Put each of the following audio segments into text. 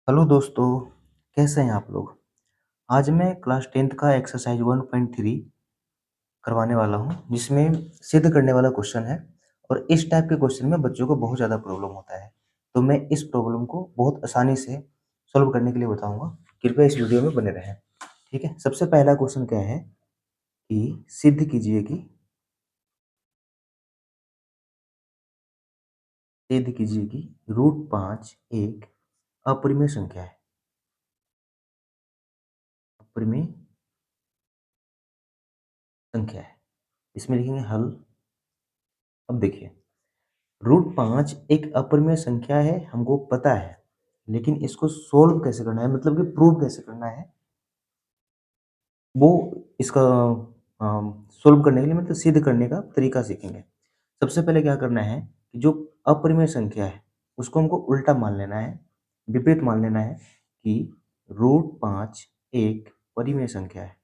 Hello दोस्तों, कैसे हैं आप लोग? आज मैं क्लास 10th का एक्सरसाइज 1.3 करवाने वाला हूँ, जिसमें सिद्ध करने वाला क्वेश्चन है और इस टाइप के क्वेश्चन में बच्चों को बहुत ज़्यादा प्रॉब्लम होता है। तो मैं इस प्रॉब्लम को बहुत आसानी से सॉल्व करने के लिए बताऊँगा। कृपया इस वीडियो में बने रहें, ठीक है? सबसे पहला क्वेश्चन क्या है कि सिद्ध कीजिए कि √5 एक अपरिमेय संख्या है। अपरिमेय संख्या है। इसमें लिखेंगे हल। अब देखिए, √5 एक अपरिमेय संख्या है, हमको पता है, लेकिन इसको सोल्व कैसे करना है, मतलब कि प्रूव कैसे करना है, वो इसका सोल्व करने के लिए मतलब सिद्ध करने का तरीका सीखेंगे। सबसे पहले क्या करना है कि जो अपरिमेय संख्या है, उसको हमको उल्टा मान लेना है, विपरीत मान लेना है कि √5 एक परिमेय संख्या है।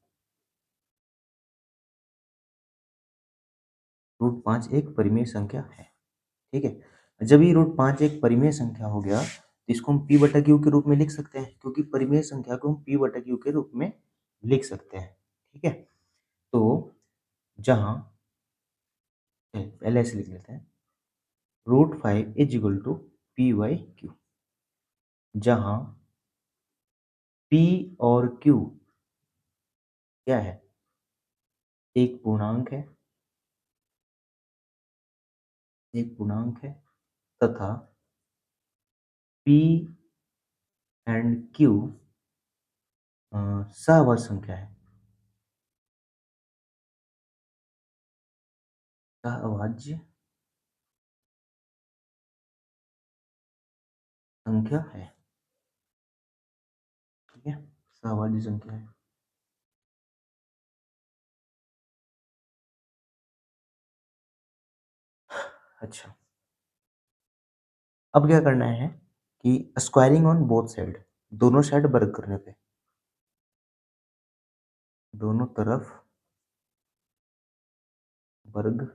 √5 एक परिमेय संख्या है, ठीक है? जब ये √5 एक परिमेय संख्या हो गया, तो इसको हम p बटा q के रूप में लिख सकते हैं, क्योंकि परिमेय संख्या को हम p बटा q के रूप में लिख सकते हैं, ठीक है? तो जहाँ पहले ऐसे लिख लेते हैं, √5 is equal to p by q, जहाँ p और q क्या है? एक पूर्णांक है, तथा p एंड q सहवाची संख्या है। सहवाज्य संख्या है, ठीक है? सहवाज्य संख्या है। अच्छा, अब क्या करना है कि स्क्वायरिंग ऑन बोथ साइड, दोनों साइड वर्ग करने पे, दोनों तरफ वर्ग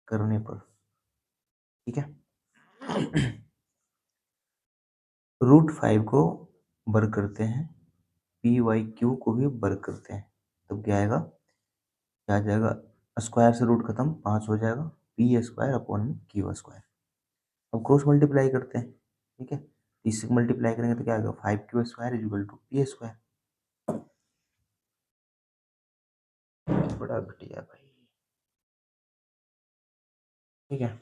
करने पर, ठीक है? √5 को वर्ग करते हैं, पी वाई क्यू को भी वर्ग करते हैं, तो क्या आएगा? क्या आ जाएगा? स्क्वायर से रूट खत्म, 5 हो जाएगा, पी स्क्वायर अपॉन में क्यू स्क्वायर। अब क्रॉस मल्टीप्लाई करते हैं, ठीक है? इससे मल्टीप्लाई करेंगे तो क्या आएगा? 5q square is equal to P square. बड़ा घटिया भाई, ठीक है?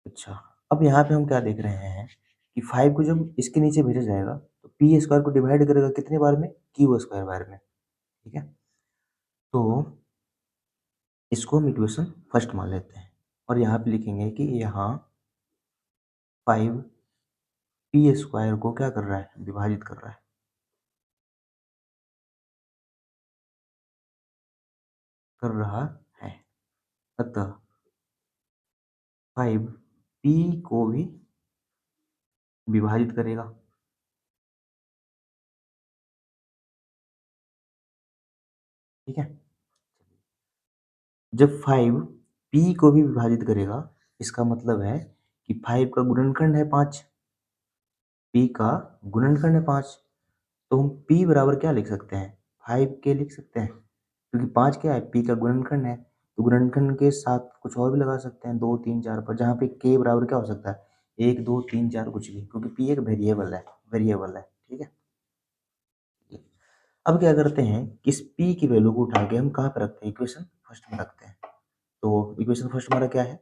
अच्छा, अब यहाँ पे हम क्या देख रहे हैं कि 5 को जब इसके नीचे भेजा जाएगा, तो पी स्क्वायर को डिवाइड करेगा कितने बार में? क्यू स्क्वायर बार में, ठीक है? तो इसको हम इक्वेशन फर्स्ट मान लेते हैं और यहाँ पे लिखेंगे कि यहाँ 5 पी स्क्वायर को क्या कर रहा है? विभाजित कर रहा है। कर रहा है, अतः 5 पी को भी विभाजित करेगा, ठीक है? जब 5 p को भी विभाजित करेगा, इसका मतलब है कि 5 का गुणनखंड है 5, p का गुणनखंड है 5, तो हम p बराबर क्या लिख सकते हैं? 5k लिख सकते हैं, क्योंकि 5 क्या है? p का गुणनखंड है, तो गुणनखंड के साथ कुछ और भी लगा सकते हैं, 2 3 4 पर, जहाँ पे k बराबर क्या हो सकता है? 1 2 3 4 कुछ भी, क्योंकि p एक वेरिएबल है, ठीक है? अब क्या करते हैं कि इस p की वैल्यू को उठा के हम कहाँ पे रखते हैं? इक्वेशन फर्स्ट में रखते हैं। तो इक्वेशन फर्स्ट हमारा क्या है?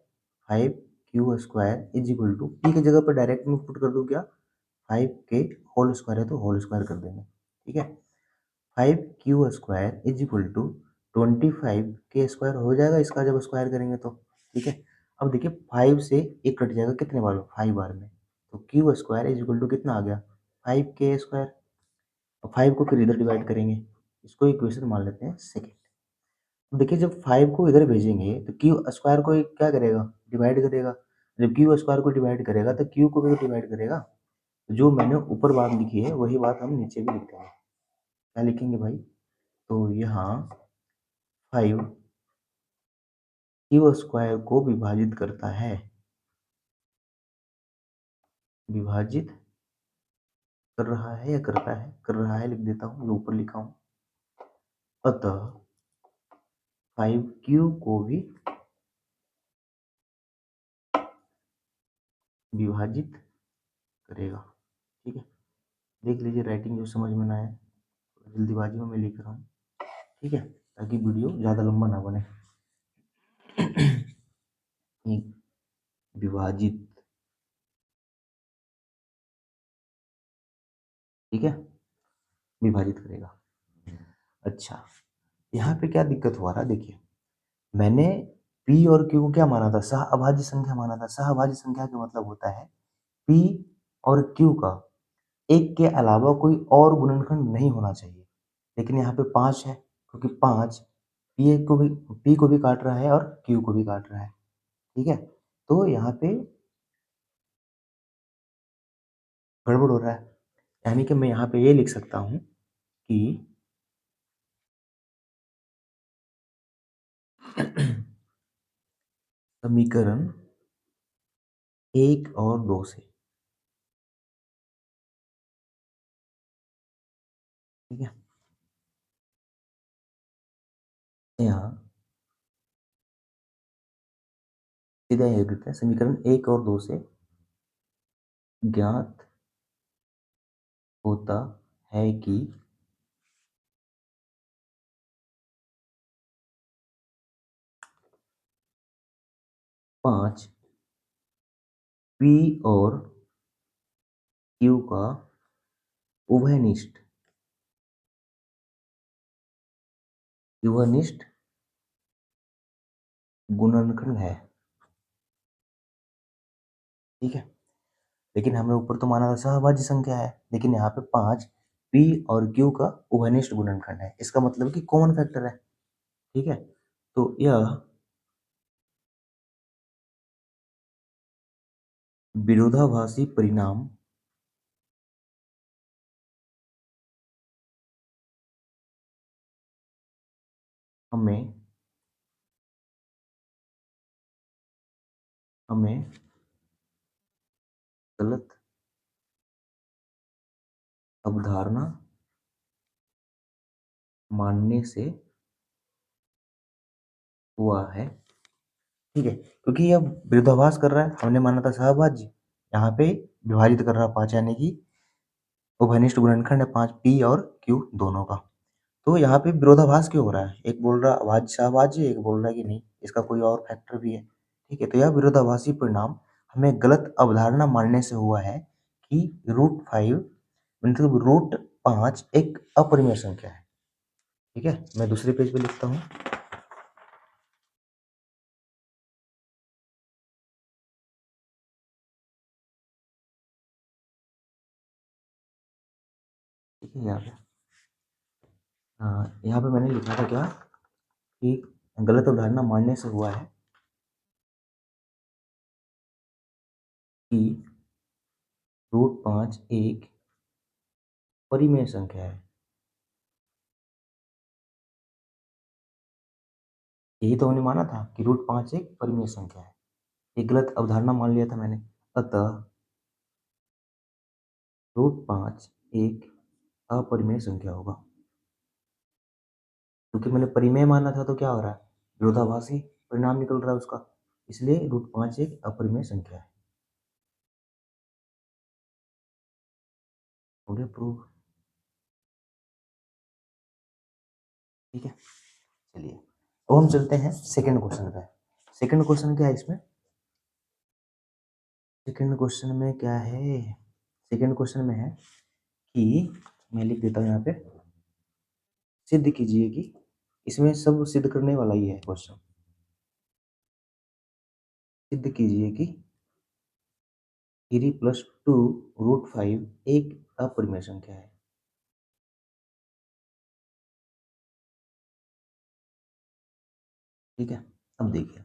5q square is equal to, P की जगह पर डायरेक्ट में पुट कर दूं क्या? 5k होल स्क्वायर है तो होल स्क्वायर कर देंगे, ठीक है? 5q square is equal to 25k square हो जाएगा इसका जब स्क्वायर करेंगे तो, ठीक है? अब देखिए 5 से एक कट जाएगा कितने बार में? 5 बार में, तो q square is equal to कितना आ गया? 5k square. और 5 को फिर इधर डिवाइड करेंगे, इसको इक्वेशन मान लेते हैं सेकेंड। देखिए जब 5 को इधर भेजेंगे तो क्यू स्क्वायर को क्या करेगा? डिवाइड करेगा। जब क्यू स्क्वायर को डिवाइड करेगा तो क्यू को भी डिवाइड करेगा। जो मैंने ऊपर बात लिखी है वही बात हम नीचे भी लिख देंगे। क्या लिखेंगे भाई? तो यहाँ 5 क्यू स्क्वायर को विभाजित करता है, विभाजित कर रहा है या करता है, कर रहा है लिख देता हूँ, जो ऊपर लिखा हूँ। अतः 5q को भी विभाजित करेगा। ठीक है, देख लीजिए राइटिंग जो समझ में ना आए, जल्दीबाजी में मैं लिख रहा हूँ। ठीक है, ताकि वीडियो ज़्यादा लंबा ना बने। विभाजित, ठीक है, विभाजित करेगा। अच्छा, यहाँ पे क्या दिक्कत हुआ रहा, देखिए मैंने p और q को क्या माना था, सह अभाज्य संख्या माना था। सह अभाज्य संख्या का मतलब होता है p और q का एक के अलावा कोई और गुणनखंड नहीं होना चाहिए। लेकिन यहाँ पे 5 है, क्योंकि 5 p को भी काट रहा है और q को भी काट रहा है। ठीक है, तो यहाँ पे गड़बड़ हो रहा है, यानी कि मैं यहाँ पे ये लिख सकता हूँ कि समीकरण 1 और 2 से, ठीक है, यहाँ सीधा ये देते हैं, समीकरण 1 और 2 से ज्ञात होता है कि 5 p और q का उभयनिष्ठ गुणनखंड है। ठीक है, लेकिन हमने ऊपर तो माना था सहभाज्य संख्या है, लेकिन यहाँ पे 5 p और q का उभयनिष्ठ गुणनखंड है। इसका मतलब कि कॉमन फैक्टर है। ठीक है, तो यह विरोधाभासी परिणाम हमें गलत अवधारणा मानने से हुआ है। ठीक है, क्योंकि यह विरोधाभास कर रहा है, हमने माना था सहभाज्य, यहाँ पे विभाजित कर रहा है 5, यानी कि उभयनिष्ठ गुणनखंड है 5 p और q दोनों का। तो यहाँ पे विरोधाभास क्यों हो रहा है, एक बोल रहा अभाज्य सहभाज्य, एक बोल रहा है कि नहीं इसका कोई और फैक्टर भी है। ठीक है, तो यह विरोधाभासी परिणाम हमें गलत अवधारणा मानने से हुआ है कि √5 मतलब √5 एक अपरिमेय संख्या है। ठीक है, मैं दूसरे पेज पे लिखता हूँ। ठीक है, यहाँ पे मैंने लिखा था क्या कि गलत अवधारणा मानने से हुआ है कि √5 एक परिमेय संख्या है। यही तो हमने माना था कि √5 एक परिमेय संख्या है। एक गलत अवधारणा मान लिया था मैंने। अतः √5 एक अपरिमेय संख्या होगा। क्योंकि मैंने परिमेय माना था तो क्या हो रहा है, विरोधाभासी परिणाम निकल रहा है उसका, इसलिए √5 एक अपरिमेय संख्या है। हो गया प्रूव। ठीक है, चलिए अब हम चलते हैं सेकंड क्वेश्चन पे। सेकंड क्वेश्चन क्या है इसमें, सेकंड क्वेश्चन में क्या है, सेकंड क्वेश्चन में है कि मैं लिख देता हूँ यहाँ पे, सिद्ध कीजिए कि, इसमें सब सिद्ध करने वाला ही है क्वेश्चन। सिद्ध कीजिए कि 3 + 2 √5 एक अपरिमेय संख्या है। ठीक है, अब देखिए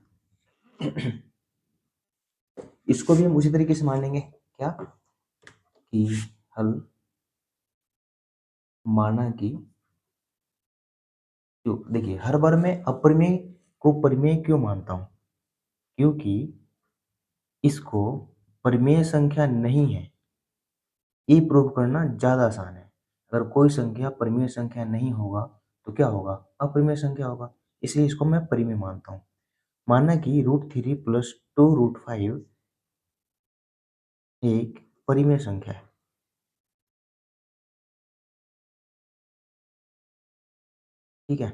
इसको भी हम उसी तरीके से मान लेंगे, क्या कि हल माना कि, क्यों देखिए हर बार मैं अपरिमेय को परिमेय क्यों मानता हूँ, क्योंकि इसको परिमेय संख्या नहीं है ये प्रूव करना ज़्यादा आसान है। अगर कोई संख्या परिमेय संख्या नहीं होगा तो क्या होगा? अपरिमेय संख्या होगा। इसलिए इसको मैं परिमेय मानता हूँ। माना कि √3 + 2√5 एक परिमेय संख्या है। ठीक है?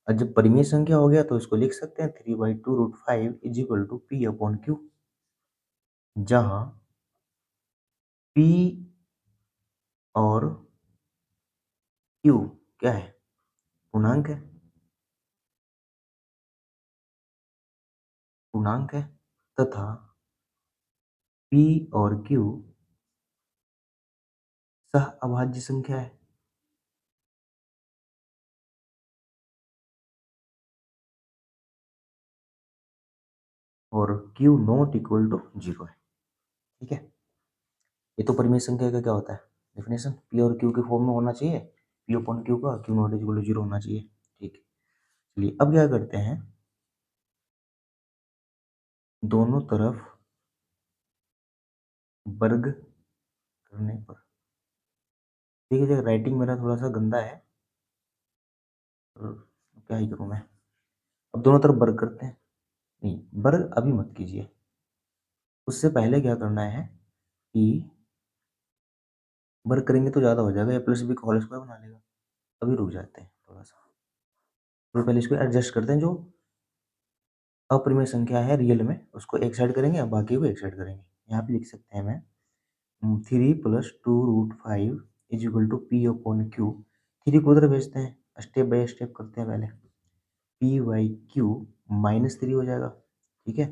और जब परिमेय संख्या हो गया तो इसको लिख सकते हैं 3/2√5 = P/Q, जहाँ P और Q क्या है? पूर्णांक है। पूर्णांक है तथा P और Q सहअभाज्य संख्या है। और Q ≠ 0 है। ठीक है? ये तो परिमेय संख्या का क्या होता है? डेफिनेशन P और Q के फॉर्म में होना चाहिए। P/Q का Q ≠ 0 होना चाहिए। ठीक है। चलिए अब क्या करते हैं, दोनों तरफ वर्ग करने पर। देखिए राइटिंग मेरा थोड़ा सा गंदा है, तो क्या ही करूँ मैं। अब दोनों तरफ वर्ग करते हैं। नहीं, वर्ग अभी मत कीजिए। उससे पहले क्या करना है कि वर्ग करेंगे तो ज़्यादा हो जाएगा, a + b का होल स्क्वायर बना लेगा। अभी रुक जाते हैं थोड़ा सा। तो पहले इसको एडजस्ट करते हैं। जो अपरिमेय संख्या है रियल में उसको एक साइड करेंगे और बाकी को एक साइड करेंगे। यहाँ पे लिख सकते हैं मैं 3 + 2√5 = P/Q। 3 को उधर भेजते हैं, स्टेप बाय स्टेप करते हैं पहले। P/Q -3 हो जाएगा। ठीक है?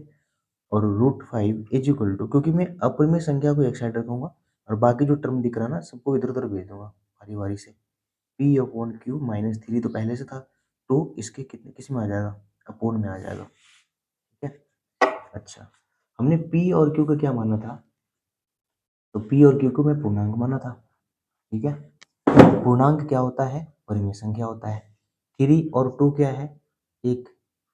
और √5 क्योंकि मैं अपरिमेय संख्या को एक साइड रखूंगा और बाकी जो टर्म दिख रहा है ना सबको इधर उधर भेज दूंगा बारी बारी से। P/Q -3 तो पहले से था, तो इसके कितने किस में आ जाएगा? अपोन में आ जाएगा। ठीक है? अच्छा, हमने P और Q का क्या माना था? तो P और Q को मैं पूर्णांक माना था। ठीक है? पूर्णांक क्या होता है? परिमेय संख्या होता है। 3 और 2 क्या है? एक,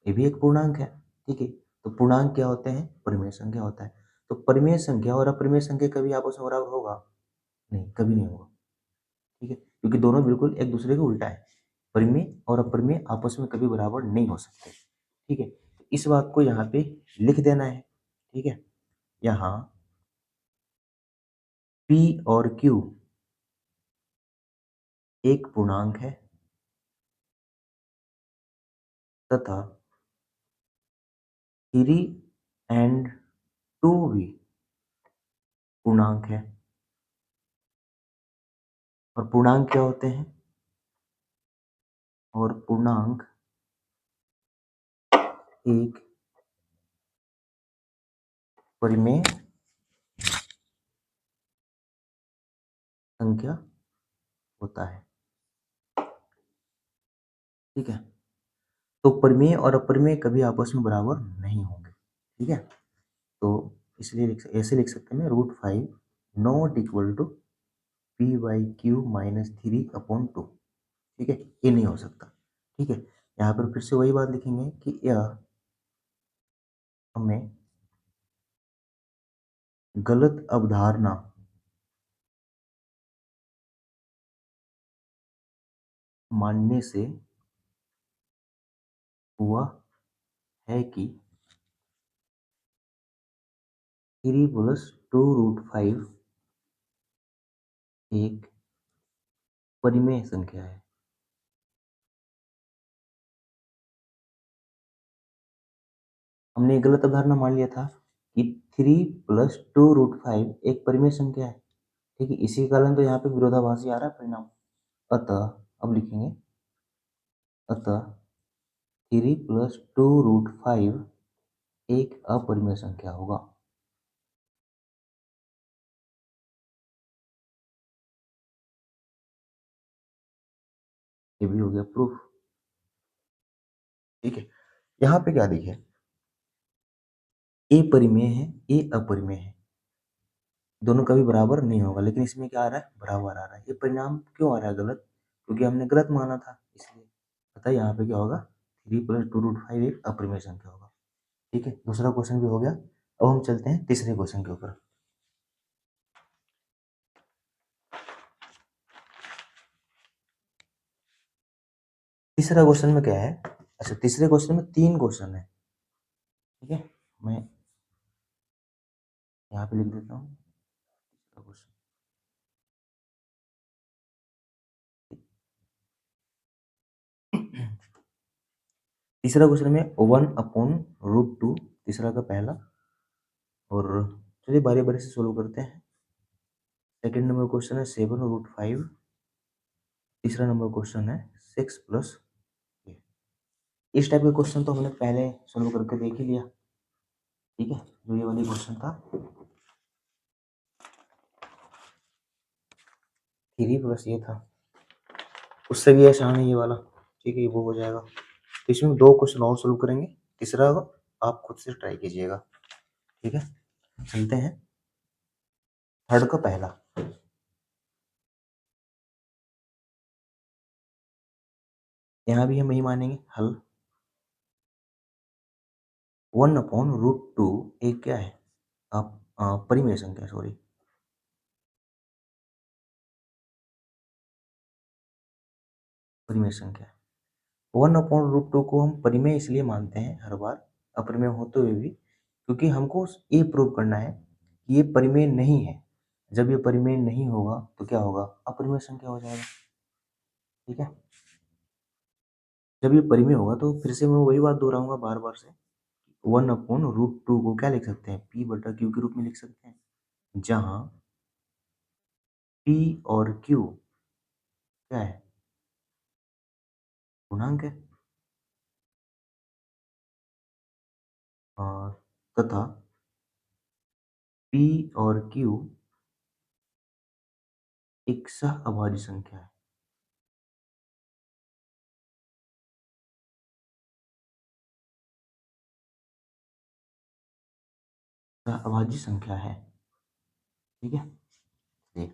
ये भी एक पूर्णांक है। ठीक है? तो पूर्णांक क्या होते हैं? परिमेय संख्या होता है। तो परिमेय संख्या और अपरिमेय संख्या कभी आपस में बराबर होगा? नहीं, कभी नहीं होगा। ठीक है? क्योंकि दोनों बिल्कुल एक दूसरे के उल्टा है। परिमेय और अपरिमेय आपस में कभी बराबर नहीं हो सकते। ठीक है? तो इस बात को यहाँ पे लिख देना है। ठीक है? यहाँ P और Q एक पूर्णांक है तथा 3 एंड 2 भी पूर्णांक है। और पूर्णांक क्या होते हैं? और पूर्णांक एक परिमेय संख्या होता है। ठीक है? तो परिमेय और अपरिमेय कभी आपस में बराबर नहीं होंगे। ठीक है? तो इसलिए ऐसे लिख सकते हैं √5 नॉट इक्वल टू P/Q -3/2। ठीक है? ये नहीं हो सकता। ठीक है? यहाँ पर फिर से वही बात लिखेंगे कि यह हमें गलत अवधारणा मानने से हुआ है कि 3 + 2√5 एक परिमेय संख्या है। हमने एक गलत अवधारणा मान लिया था कि 3 + 2√5 एक परिमेय संख्या है। ठीक है? इसी कारण तो यहाँ पे विरोधाभासी आ रहा है परिणाम। अतः अब लिखेंगे, अतः 3 + 2√5 एक अपरिमेय संख्या होगा। ये भी हो गया प्रूफ। ठीक है? यहाँ पे क्या देखिए, ए परिमेय है, ए अपरिमेय है, दोनों कभी बराबर नहीं होगा, लेकिन इसमें क्या आ रहा है? बराबर आ रहा है। ये परिणाम क्यों आ रहा है गलत? क्योंकि हमने गलत माना था इसलिए। अतः यहाँ पे क्या होगा? 3 + 2√5 एक अपरिमेय संख्या होगा। ठीक है? दूसरा क्वेश्चन भी हो गया। अब हम चलते हैं तीसरे क्वेश्चन के ऊपर। तीसरा क्वेश्चन में क्या है, अच्छा तीसरे क्वेश्चन में 3 क्वेश्चन है, ठीक है? मैं यहाँ पे लिख देता हूँ तीसरा क्वेश्चन। तीसरा क्वेश्चन में 1/√2 तीसरा का पहला, और चलिए बारी-बारी से सोल्व करते हैं। सेकंड नंबर क्वेश्चन है 7/5, तीसरा नंबर क्वेश्चन है 6 प्लस ये। इस टाइप के क्वेश्चन तो हमने पहले सोल्व करके देख ही लिया, ठीक है? जो ये वाली क्वेश्चन था 3 प्लस ये था, उससे भी आसान है ये वाला, ठीक है? ये वो हो जाएगा। तो इसमें 2 क्वेश्चन और सोल्व करेंगे, तीसरा आप खुद से ट्राई कीजिएगा, ठीक है? चलते हैं थर्ड का पहला। यहाँ भी हम यही मानेंगे हल 1/√2 एक क्या है, आप परिमेय संख्या, सॉरी परिमेय संख्या। 1/√2 को हम परिमेय इसलिए मानते हैं हर बार, अपरिमेय होते हुए भी, क्योंकि हमको ये प्रूव करना है कि ये परिमेय नहीं है। जब ये परिमेय नहीं होगा तो क्या होगा, अपरिमेय संख्या हो जाएगा, ठीक है? जब ये परिमेय होगा तो फिर से मैं वही बात दोहराऊंगा बार बार से, 1/√2 को क्या लिख सकते हैं, P/Q के रूप में लिख सकते हैं, जहां P और Q क्या है, गुणांक है, और तथा P और Q एक सह अभाज्य संख्या है। सह अभाज्य संख्या है, ठीक है? चलिए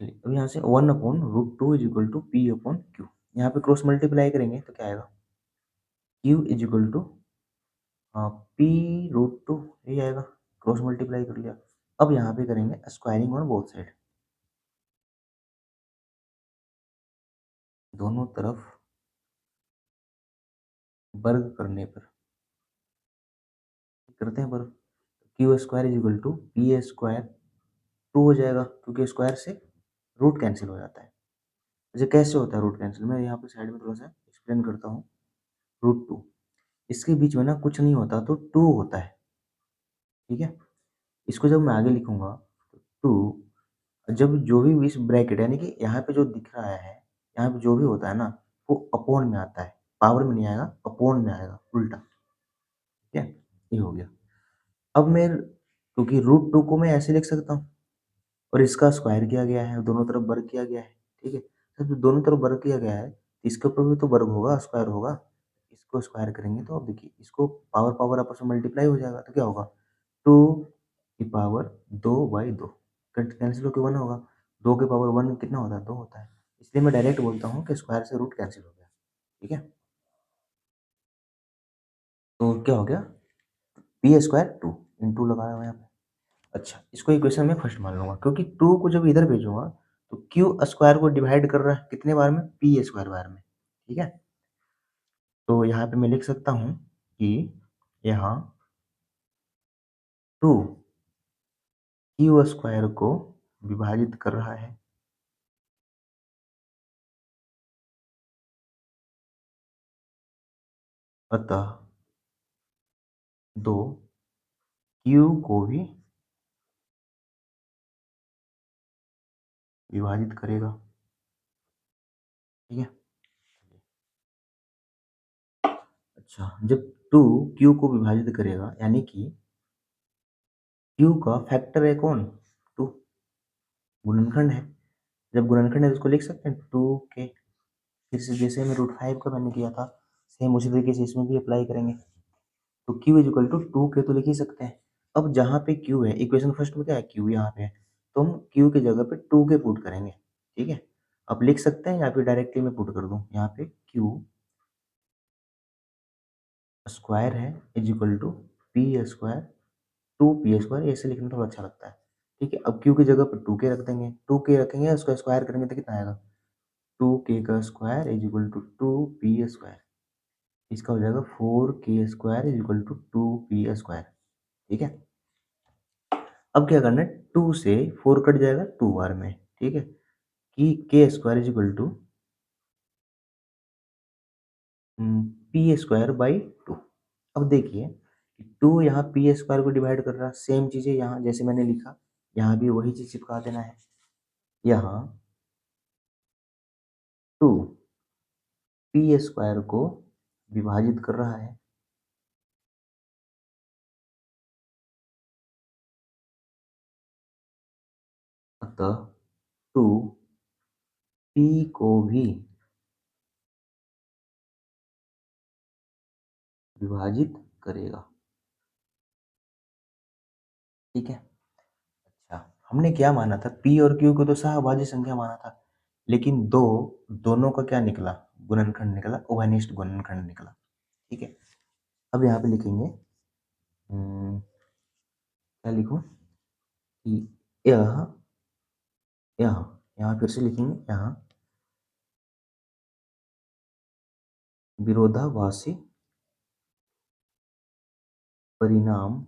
चलिए, अब यहाँ से 1/√2 इज इक्वल टू P/Q, यहाँ पे क्रॉस मल्टीप्लाई करेंगे तो क्या आएगा, Q is equal to P√2, यही आएगा, क्रॉस मल्टीप्लाई कर लिया। अब यहाँ पे करेंगे स्क्वायरिंग ऑन बोथ साइड, दोनों तरफ वर्ग करने पर करते हैं वर्ग, Q² is equal to P² 2 हो जाएगा, क्योंकि स्क्वायर से रूट कैंसिल हो जाता है। अच्छा कैसे होता है रूट कैंसिल, मैं यहाँ पे साइड में थोड़ा सा एक्सप्लेन करता हूँ। √2 इसके बीच में ना कुछ नहीं होता तो 2 होता है, ठीक है? इसको जब मैं आगे लिखूंगा तो 2, जब जो भी इस ब्रैकेट यानी कि यहाँ पे जो दिख रहा है, यहाँ पे जो भी होता है ना वो अपॉन में आता है, पावर में नहीं आएगा, अपॉन में आएगा, उल्टा, ठीक है? ये हो गया। अब मैं क्योंकि √2 को मैं ऐसे लिख सकता हूँ और इसका स्क्वायर किया गया है, दोनों तरफ वर्ग किया गया है, ठीक है? जब दोनों तरफ वर्ग किया गया है तो इसके ऊपर भी तो वर्ग होगा, स्क्वायर होगा। इसको स्क्वायर करेंगे तो अब देखिए इसको पावर पावर आपस में मल्टीप्लाई हो जाएगा तो क्या होगा, 2 की पावर 2/2 कैंसिल होकर 1 होगा, 2 की पावर 1 कितना होता है, 2 होता है। इसलिए मैं डायरेक्ट बोलता हूँ कि स्क्वायर से रूट कैंसिल हो गया, ठीक है? तो क्या हो गया, P² 2 इंटू लगाया हुआ यहाँ पे। अच्छा इसको इक्वेशन में फर्स्ट मान लूंगा, क्योंकि 2 को जब इधर भेजूंगा तो Q² को डिवाइड कर रहा है कितने बार में, P² बार में, ठीक है? तो यहाँ पे मैं लिख सकता हूँ कि यहाँ 2 Q² को विभाजित कर रहा है, अतः 2 Q को भी विभाजित करेगा, ठीक है? अच्छा जब 2 Q को विभाजित करेगा यानी कि Q का फैक्टर है कौन, 2, गुणनखंड है। जब गुणनखंड है तो इसको लिख सकते हैं 2K, फिर से जैसे में √5 का मैंने किया था सेम उसी तरीके से इसमें भी अप्लाई करेंगे। तो Q is equal to 2K तो लिख ही सकते हैं। अब जहाँ पे Q है, इक्वेशन फर्स्ट में क्या है, Q यहाँ पे है, तो हम Q की जगह पे 2K पुट करेंगे, ठीक है? आप लिख सकते हैं या फिर डायरेक्टली मैं पुट कर दूं, यहाँ पे Q स्क्वायर है is equal to P² 2P², ऐसे लिखना थोड़ा अच्छा लगता है, ठीक है? अब Q की जगह पर 2K रख देंगे, 2K रखेंगे उसका स्क्वायर करेंगे तो कितना आएगा, 2k का square is equal to 2p square. इसका हो जाएगा 4k square is equal to 2p square. ठीक है, अब क्या करना है, 2 से 4 कट जाएगा 2 बार में। ठीक है, कि k square is equal to P square by 2। अब देखिए 2 यहाँ पी स्क्वायर को डिवाइड कर रहा है, सेम चीज़ें यहाँ जैसे मैंने लिखा, यहाँ भी वही चीज़ चिपका देना है। यहाँ 2 पी स्क्वायर को विभाजित कर रहा है, अतः 2 पी को भी विभाजित करेगा। ठीक है, अच्छा हमने क्या माना था, p और q को तो सहभाज्य संख्या माना था, लेकिन दोनों का क्या निकला, गुणनखंड निकला, उभयनिष्ठ गुणनखंड निकला। ठीक है, अब यहाँ पे लिखेंगे क्या लिखूं कि यह यहाँ फिर से लिखेंगे, यहाँ विरोधाभासी परिणाम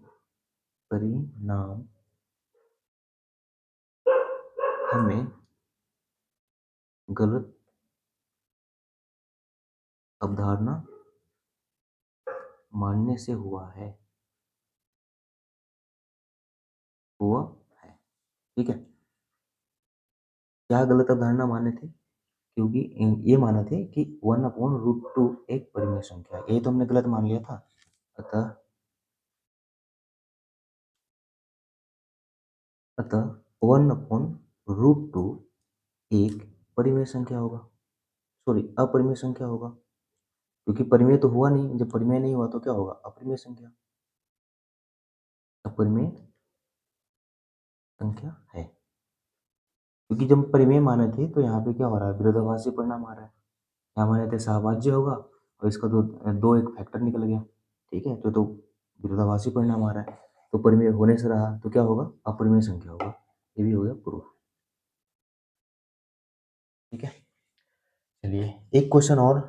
हमें गलत अवधारणा मानने से हुआ है। ठीक है, क्या गलत अवधारणा माने थे, क्योंकि ये माना थे कि 1/√2 एक परिमेय संख्या है, ये तो हमने गलत मान लिया था। अतः 1/√2 एक परिमेय संख्या होगा, सॉरी अपरिमेय संख्या होगा, क्योंकि परिमेय तो हुआ नहीं, जब परिमेय नहीं हुआ तो क्या होगा, अपरिमेय संख्या, अपरिमेय संख्या है। क्योंकि जब परिमेय माने थे तो यहाँ पे क्या हो रहा है, विरोधाभासी परिणाम आ रहा है। यहाँ माने थे सहभाज्य होगा और इसका दो एक फैक्टर निकल गया। ठीक है, तो विरोधाभासी परिणाम आ रहा है, तो परिमेय होने से रहा तो क्या होगा, अपरिमेय संख्या होगा। ये भी हो गया प्रूफ। ठीक है, चलिए एक क्वेश्चन और,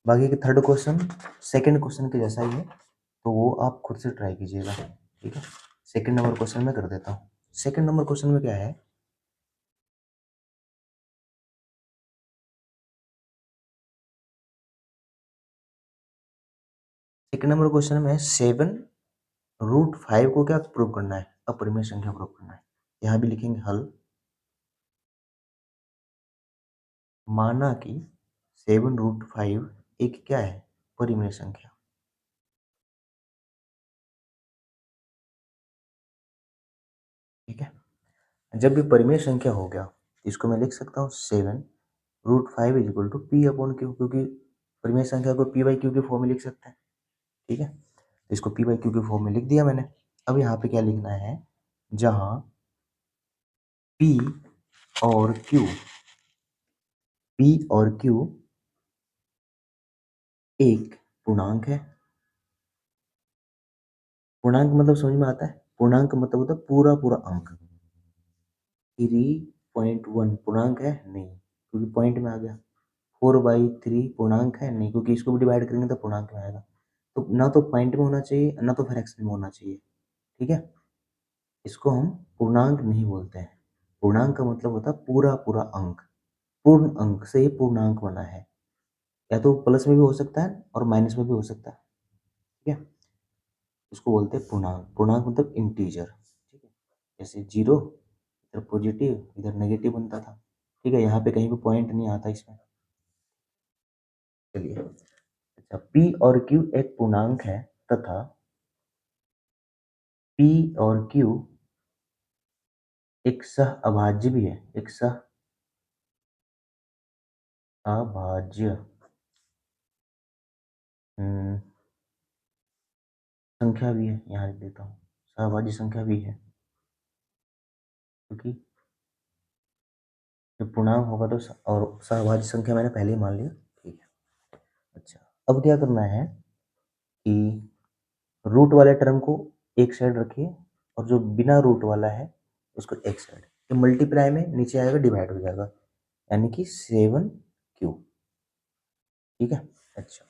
बाकी के थर्ड क्वेश्चन सेकंड क्वेश्चन के जैसा ही है, तो वो आप खुद से ट्राई कीजिएगा। ठीक है, सेकंड नंबर क्वेश्चन में कर देता हूँ। सेकंड नंबर क्वेश्चन में क्या है, सेकंड नंबर क्वेश्चन में 7√5 को क्या प्रूव करना है, अपरिमेय संख्या प्रूव करना है। यहाँ भी लिखेंगे हल, माना कि 7√5 एक क्या है, परिमेय संख्या। ठीक है, जब भी परिमेय संख्या हो गया, इसको मैं लिख सकता हूँ 7√5 is equal to P upon Q, क्योंकि परिमेय संख्या को पी बाई क्यू के फॉर्म में लिख सकते हैं। ठीक है, तो इसको पी बाई क्यू के फॉर्म में लिख दिया मैंने। अब यहाँ पे क्या लिखना है, जहाँ पी और क्यू एक पूर्णांक है। पूर्णांक मतलब समझ में आता है, पूर्णांक मतलब होता है पूरा पूरा अंक। 3.1 पूर्णांक है नहीं, क्योंकि पॉइंट में आ गया। 4/3 पूर्णांक है नहीं, क्योंकि इसको भी डिवाइड करेंगे तो पूर्णांक में आएगा। तो ना तो पॉइंट में होना चाहिए, ना तो फ्रैक्शन में होना चाहिए। ठीक है, इसको हम पूर्णांक नहीं बोलते हैं। पूर्णांक का मतलब होता है पूरा पूरा अंक, पूर्ण अंक से ही पूर्णांक बना है। या तो प्लस में भी हो सकता है और माइनस में भी हो सकता है। ठीक है, उसको बोलते हैं पूर्णांक। पूर्णांक मतलब इंटीजर। ठीक है, जैसे 0 इधर पॉजिटिव इधर नेगेटिव बनता था। ठीक है, यहाँ पे कहीं भी पॉइंट नहीं आता इसमें। चलिए, अच्छा P और Q एक पूर्णांक है तथा P और Q एक सह अभाज्य भी है, एक सह अभाज्य संख्या भी है। यहाँ लिख देता हूँ, सहभाज्य संख्या भी है, क्योंकि जब पूर्णांक होगा तो और सहभाज्य संख्या मैंने पहले ही मान लिया। ठीक है, अच्छा अब क्या करना है कि रूट वाले टर्म को एक साइड रखिए और जो बिना रूट वाला है उसको एक साइड, तो मल्टीप्लाई में नीचे आएगा डिवाइड हो जाएगा। यानी कि 7q। ठीक है। अच्छा,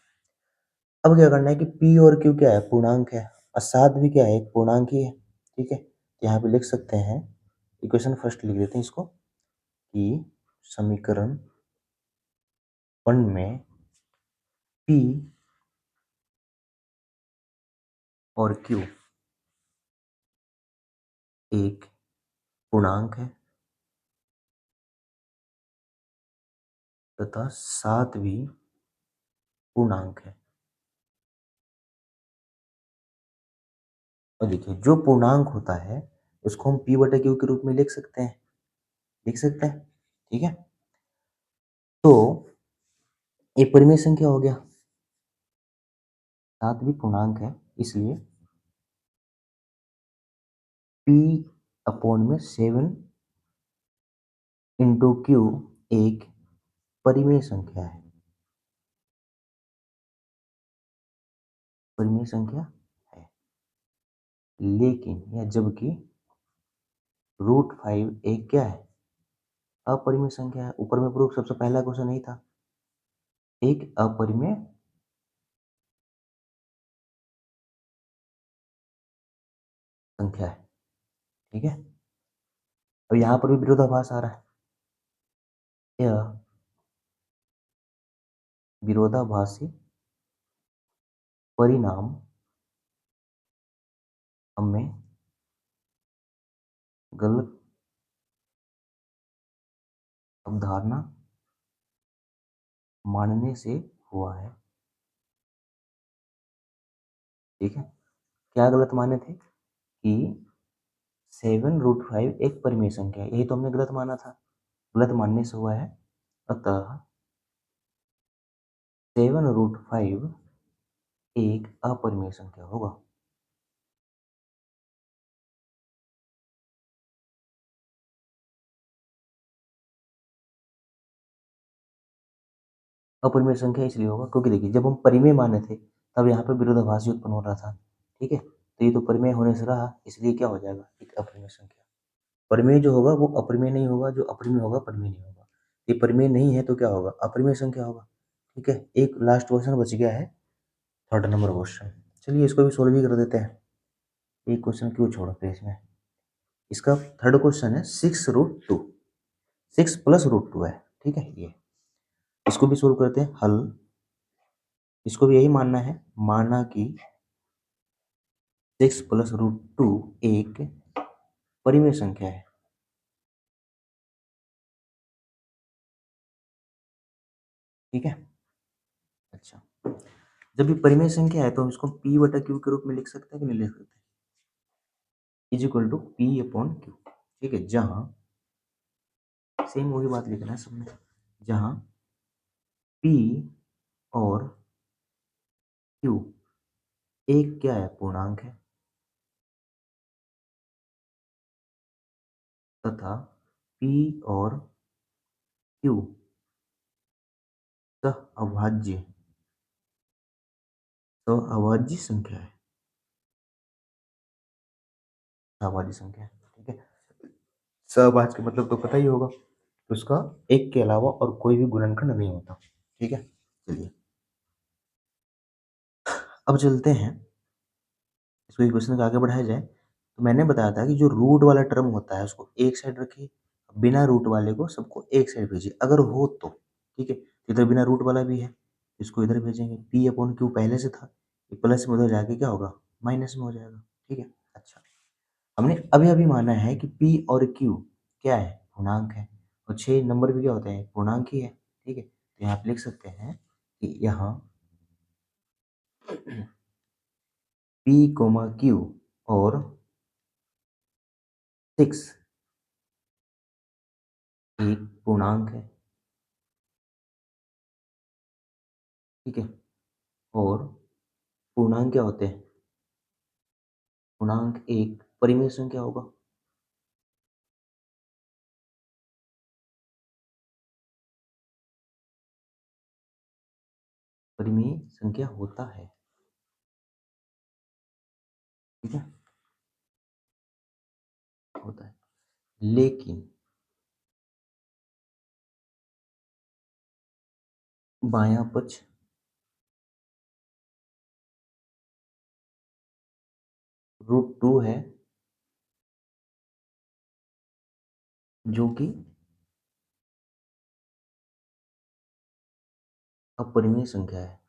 अब क्या करना है कि p और q क्या है, पूर्णांक है, और 7 भी क्या है, एक पूर्णांक ही है। ठीक है, तो यहाँ पे लिख सकते हैं, इक्वेशन फर्स्ट लिख देते हैं इसको, कि समीकरण 1 में p और q एक पूर्णांक है तथा 7 भी पूर्णांक है। और देखिए, जो पूर्णांक होता है उसको हम p बटे q के रूप में लिख सकते हैं, लिख सकते हैं। ठीक है, तो ये परिमेय संख्या हो गया, 7 भी पूर्णांक है, इसलिए p अपॉन में 7 इंटू q एक परिमेय संख्या है, परिमेय संख्या है। लेकिन या जबकि √5 एक क्या है, अपरिमेय संख्या है। ऊपर में प्रूफ सबसे पहला क्वेश्चन नहीं था, एक अपरिमेय संख्या है। ठीक है, अब यहाँ पर भी विरोधाभास आ रहा है, यह विरोधाभासी परिणाम हमें गलत अवधारणा मानने से हुआ है। ठीक है, क्या गलत माने थे कि 7√5 एक परिमेय संख्या है, यही तो हमने गलत माना था, गलत मानने से हुआ है। अतः 7√5 एक अपरिमेय संख्या होगा। अपरिमेय संख्या इसलिए होगा क्योंकि देखिए, जब हम परिमेय माने थे तब यहाँ पे विरोधाभासी उत्पन्न हो रहा था। ठीक है, तो ये तो परिमेय होने से रहा, इसलिए क्या हो जाएगा, एक अपरिमेय संख्या। परिमेय जो होगा वो अपरिमेय नहीं होगा, जो अपरिमेय होगा परिमेय नहीं होगा। ये परिमेय नहीं है तो क्या होगा, अपरिमेय संख्या होगा। ठीक है, एक लास्ट क्वेश्चन बच गया है, थर्ड नंबर क्वेश्चन। चलिए इसको भी सोल्व ही कर देते हैं, एक क्वेश्चन क्यों छोड़ा पेज में। इसका थर्ड क्वेश्चन है 6√2, 6 प्लस √2 है। ठीक है, ये इसको भी सोल्व करते हैं, हल। इसको भी यही मानना है, माना कि 6 प्लस √2 एक परिमेय संख्या है। ठीक है, अच्छा, जब ये परिमेय संख्या है तो हम इसको p बटा q के रूप में लिख सकते हैं कि नहीं लिख सकते, is equal to p upon q। ठीक है, जहां सेम वही बात लिखना है सबने, जहां p और q एक क्या है, पूर्णांक है, तथा p और q सहअभाज्य सहअभाज्य संख्या है, सहअभाज्य संख्या है। ठीक है, सहअभाज्य का मतलब तो पता ही होगा, तो उसका एक के अलावा और कोई भी गुणनखंड नहीं होता। ठीक है, चलिए अब चलते हैं, इसको इक्वेशन को आगे बढ़ाया जाए। तो मैंने बताया था कि जो रूट वाला टर्म होता है उसको एक साइड रखिए, बिना रूट वाले को सबको एक साइड भेजिए अगर हो तो। ठीक है, इधर बिना रूट वाला भी है, इसको इधर भेजेंगे, p अपॉन क्यू पहले से था, ये प्लस में उधर जाके क्या होगा, माइनस में हो जाएगा। ठीक है, अच्छा, हमने अभी अभी माना है कि p और q क्या है, पूर्णांक है, और 6 नंबर भी क्या होते हैं, पूर्णांक ही है। ठीक है, तो यहाँ पे लिख सकते हैं कि यहाँ p, q और 6 एक पूर्णांक है। ठीक है, और पूर्णांक क्या होते हैं, पूर्णांक एक परिमेय संख्या होगा। परिमेय संख्या होता है। ठीक है, होता है, लेकिन बायां पक्ष √2 है, जो कि अपरिमेय संख्या है,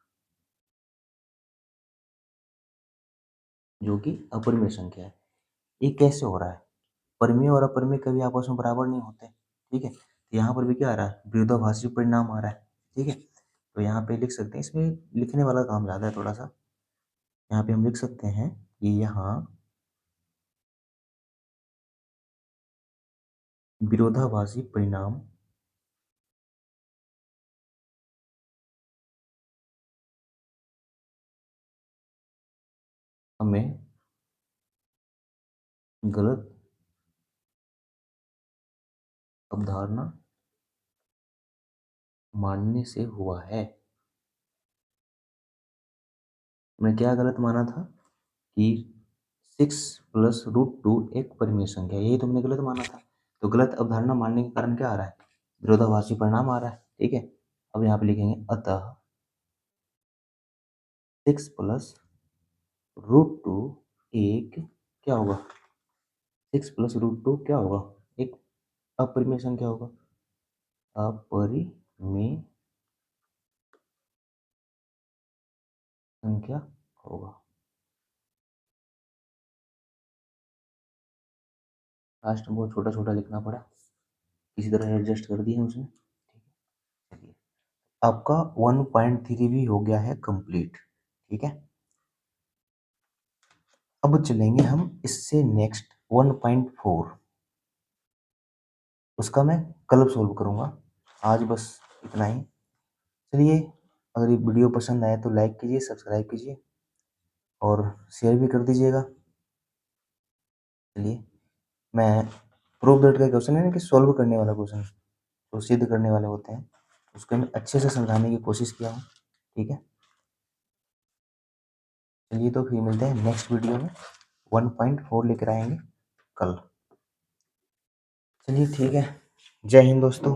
जो कि अपरिमेय संख्या है। ये कैसे हो रहा है? परिमेय और अपरिमेय कभी आपस में बराबर नहीं होते, ठीक है। तो यहाँ पर भी क्या आ रहा है? विरोधाभासी परिणाम आ रहा है, ठीक है। तो यहाँ पे लिख सकते हैं, इसमें लिखने वाला काम ज़्यादा है थोड़ा सा। यहाँ पे हम लिख सकते हैं कि यहाँ विरोधाभासी परिणाम हमें गलत अवधारणा मानने से हुआ है। मैंने क्या गलत माना था कि 6 प्लस √2 एक परिमेय संख्या है, यही तुमने गलत माना था। तो गलत अवधारणा मानने के कारण क्या आ रहा है? विरोधाभासी परिणाम आ रहा है, ठीक है। अब यहाँ पे लिखेंगे अतः 6 प्लस √2 एक क्या होगा? 6 प्लस √2 क्या होगा? एक अपरिमेय संख्या होगा, अपरिमेय संख्या होगा। लास्ट में बहुत छोटा छोटा लिखना पड़ा, किसी तरह एडजस्ट कर दिया उसने, ठीक है। चलिए, आपका 1.3 भी हो गया है कंप्लीट, ठीक है। अब चलेंगे हम इससे नेक्स्ट 1.4, उसका मैं कल सोल्व करूंगा। आज बस इतना ही। चलिए, अगर ये वीडियो पसंद आए तो लाइक कीजिए, सब्सक्राइब कीजिए और शेयर भी कर दीजिएगा। चलिए, मैं प्रूफ दैट का क्वेश्चन है ना कि सॉल्व करने वाला क्वेश्चन, तो सिद्ध करने वाले होते हैं, उसको मैं अच्छे से समझाने की कोशिश किया हूँ, ठीक है। चलिए, तो फिर मिलते हैं नेक्स्ट वीडियो में, 1.4 लेकर आएंगे कल। चलिए ठीक है, जय हिंद दोस्तों।